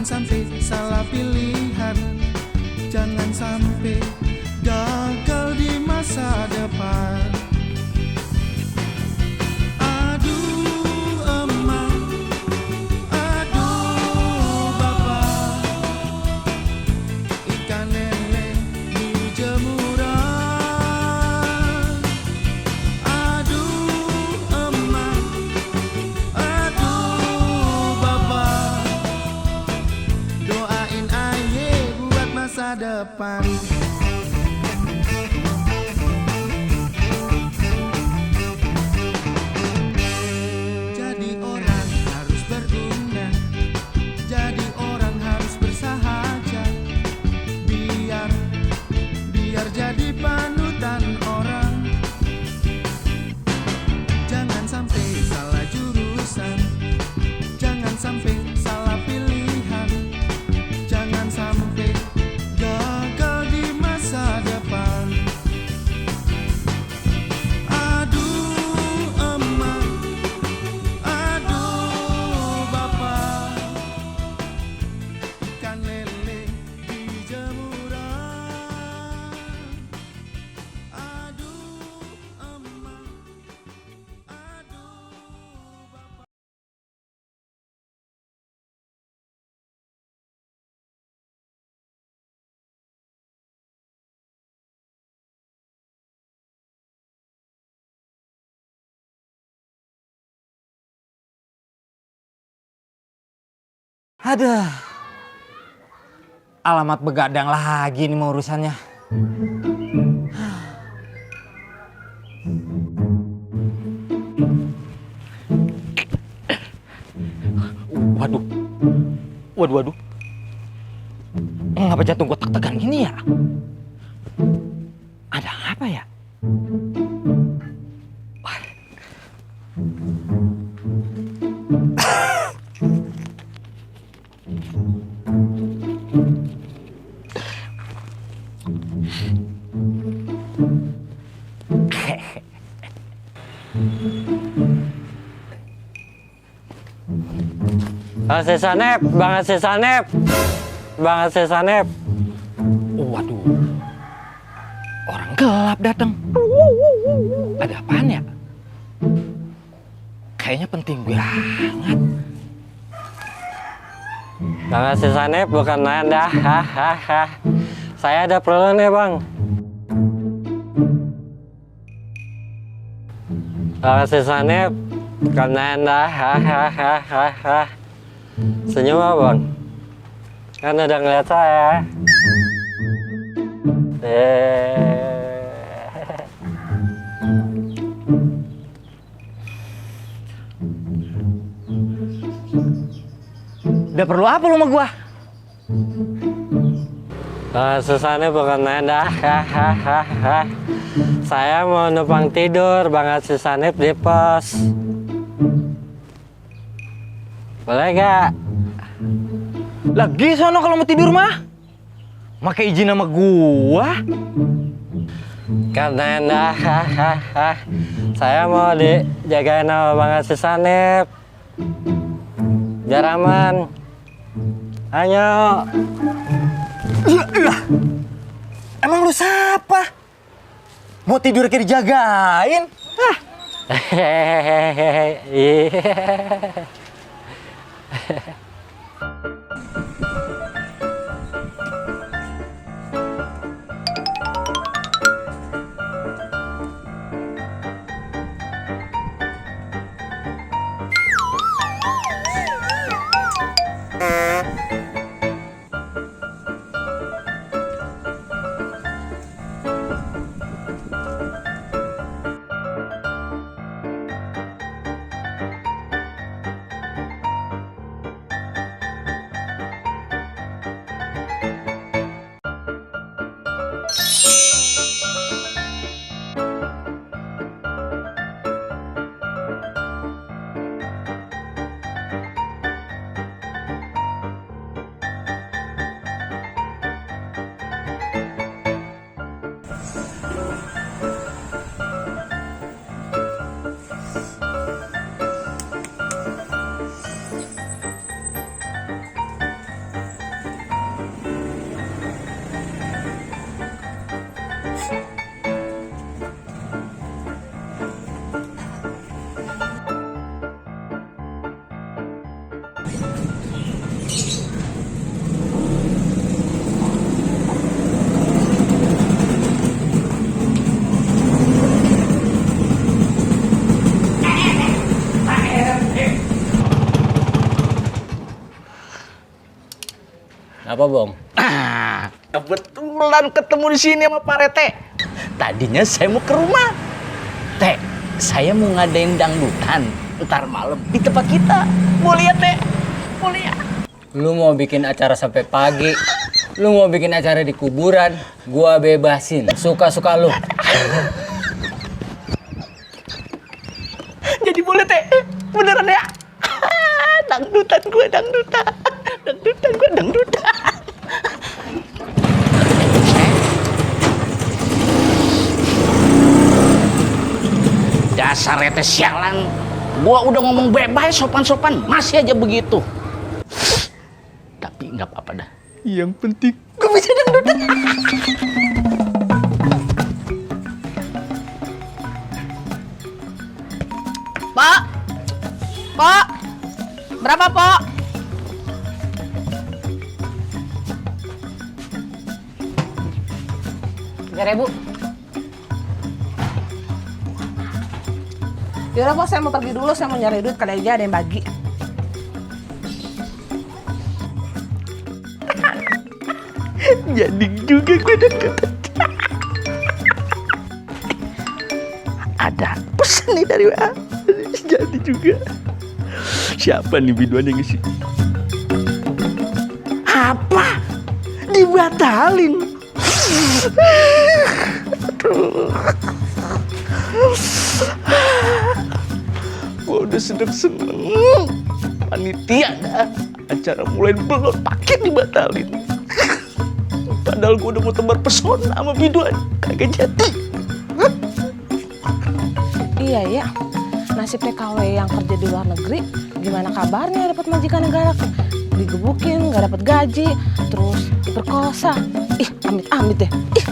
Jangan sampai salah pilihan, jangan sampai gagal di masa depan. Aduh emak, aduh bapak, ikan lele di jemuran. Aduh emak, aduh bapak, doain aye buat masa depan. Jadi orang harus berguna, jadi orang harus bersahaja, biar jadi panutan orang. Jangan sampai salah jurusan, jangan sampai salah pilihan, jangan sampai gagal di masa depan. Aduh emak, aduh bapak, ikan lele di jemuran. Aduh emak, aduh bapak. Aduh, alamat begadang lagi nih mau urusannya. Waduh, waduh. Ngapa jantung gue tegan gini ya? Ada apa ya? Bang Sesanep. Waduh, orang gelap datang. Ada apaan ya? Kayaknya penting banget. Bang Sesanep bukan Anda. Saya ada perlu nih bang. Bang Sesanep bukan Anda. Senyum apa bang? Kan udah ngeliat saya. Udah perlu apa lu sama gua? Susahnya bukan Anda. Saya mau numpang tidur Bang Susanip di pos. Boleh gak? Lagi sono kalau mau tidur mah. Pakai izin sama gua. Karena Anda, saya mau dijagain sama Bang Susanip. Biar aman. Ayo. Emang lu siapa? Mau tidur kayak dijagain? Apa, Bong? Kebetulan ketemu di sini sama Pak Rete. Tadinya saya mau ke rumah. Teh, saya mau ngadain dangdutan ntar malam di tempat kita. Mau lihat, Teh? Mau lihat? Lu mau bikin acara sampai pagi. Lu mau bikin acara di kuburan, gua bebasin. Suka-suka lu. Jadi boleh, Teh? Beneran ya? Dangdutan gue, dangdutan. Dangdutan gue, dangdutan. Dasar Rete sialan. Gua udah ngomong bebas, sopan-sopan, masih aja begitu. Tapi nggak apa-apa dah. Yang penting gue bisa dangdutan. Pak, Pak, berapa Pak? Ribu. Yaudah Pak, saya mau pergi dulu, saya mau nyari duit, kali aja ada yang bagi. Jadi juga gue deket. Ada pesan nih dari WA. Jadi juga. Siapa nih biduan yang ngisi? Apa? Dibatalin. Gue udah seneng-seneng. Panitia dah. Acara mulai belum paket dibatalin. Padahal gue udah mau tebar pesona sama biduan. Kagak jadi. Iya ya, nasib TKW yang kerja di luar negeri, gimana kabarnya dapat majikan negara? Digebukin, nggak dapat gaji, terus diperkosa. Ih, amit-amit deh. Ih.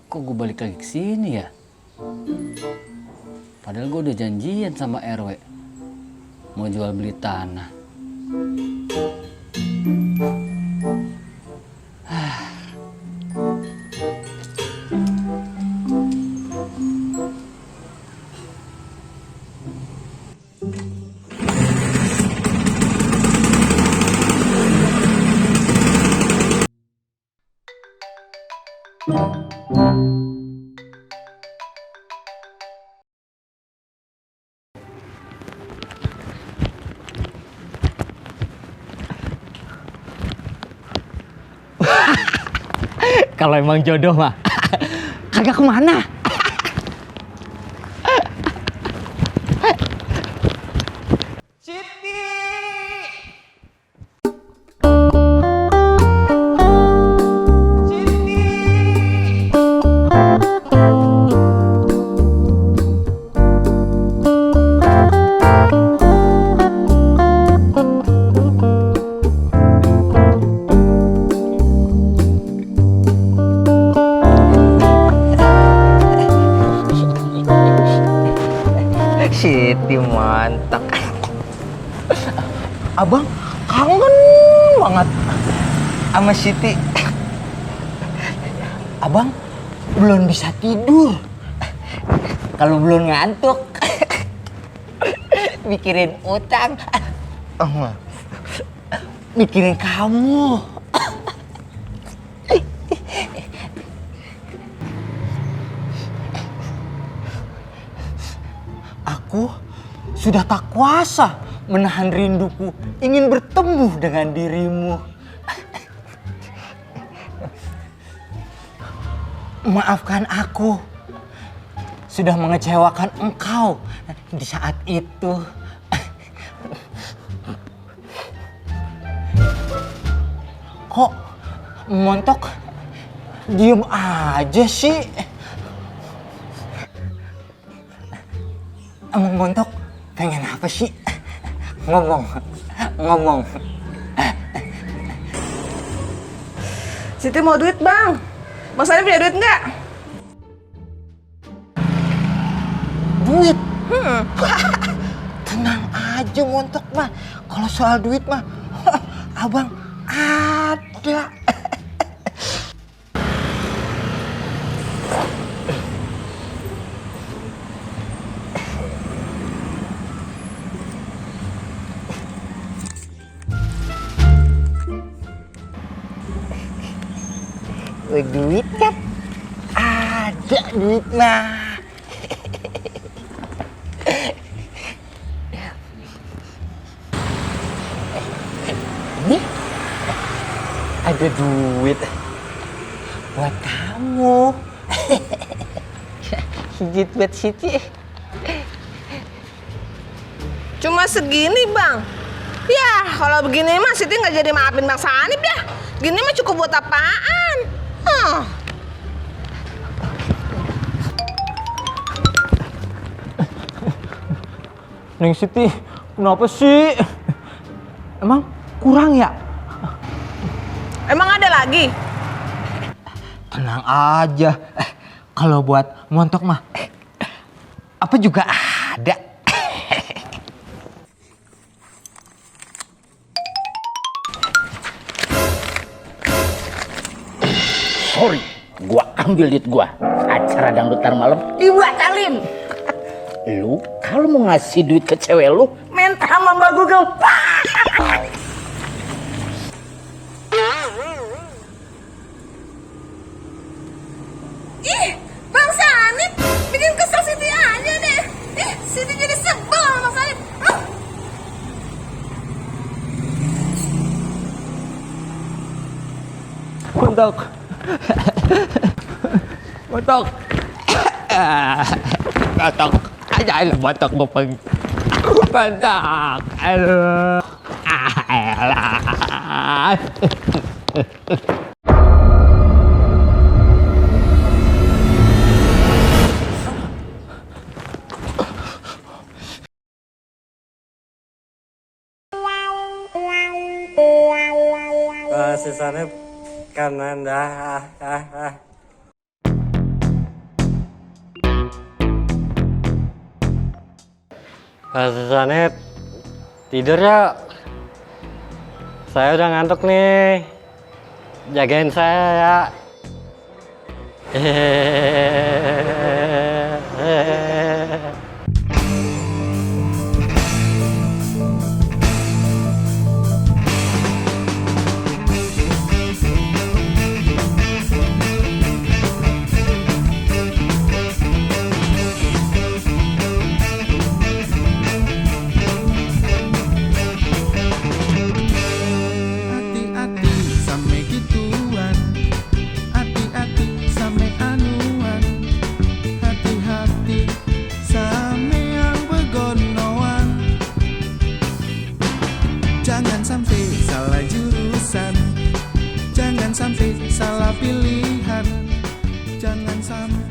Kok gue balik lagi ke sini ya? Padahal gue udah janjian sama RW mau jual beli tanah. Kalau emang jodoh mah kagak kemana. Siti mantap. Abang kangen banget sama Siti. Abang belum bisa tidur. Kalau belum ngantuk mikirin utang. Mikirin kamu. Aku sudah tak kuasa menahan rinduku ingin bertemu dengan dirimu. Maafkan aku sudah mengecewakan engkau di saat itu. Kok Montok diem aja sih? Emang Montok pengen apa sih? Ngomong. Siti mau duit bang. Bang Salim punya duit nggak? Duit? Tenang aja Montok mah. Kalau soal duit mah, abang ada. Duit kan? Ada duit mah. Ini ada duit buat kamu. Hijit buat Siti. Cuma segini bang. Ya kalau begini mah Siti nggak jadi maafin Bang Sanip ya. Gini mah cukup buat apaan? Neng Siti, kenapa sih? Emang kurang ya? Emang ada lagi? Tenang aja. Kalau buat Montok mah, apa juga ada. Sorry, gua ambil duit gua. Acara dangdut ntar malam dibatalin. Lu kalau mau ngasih duit ke cewek lu, minta sama Mbak Google. Ih, Bang Sanip bikin kesel Siti aja deh. Ih, Siti jadi sebel sama Bang Sanip. Montok. Jangan Montok bopeng. Montok. Aduh. Elah. Sisanya kanan dah. Sisanya tidur ya. Saya udah ngantuk nih. Jagain saya ya. Hati-hati sampai gituan, hati-hati sampai anuan, hati-hati sampai yang begonoan. Jangan sampai salah jurusan, jangan sampai salah pilihan, jangan sampai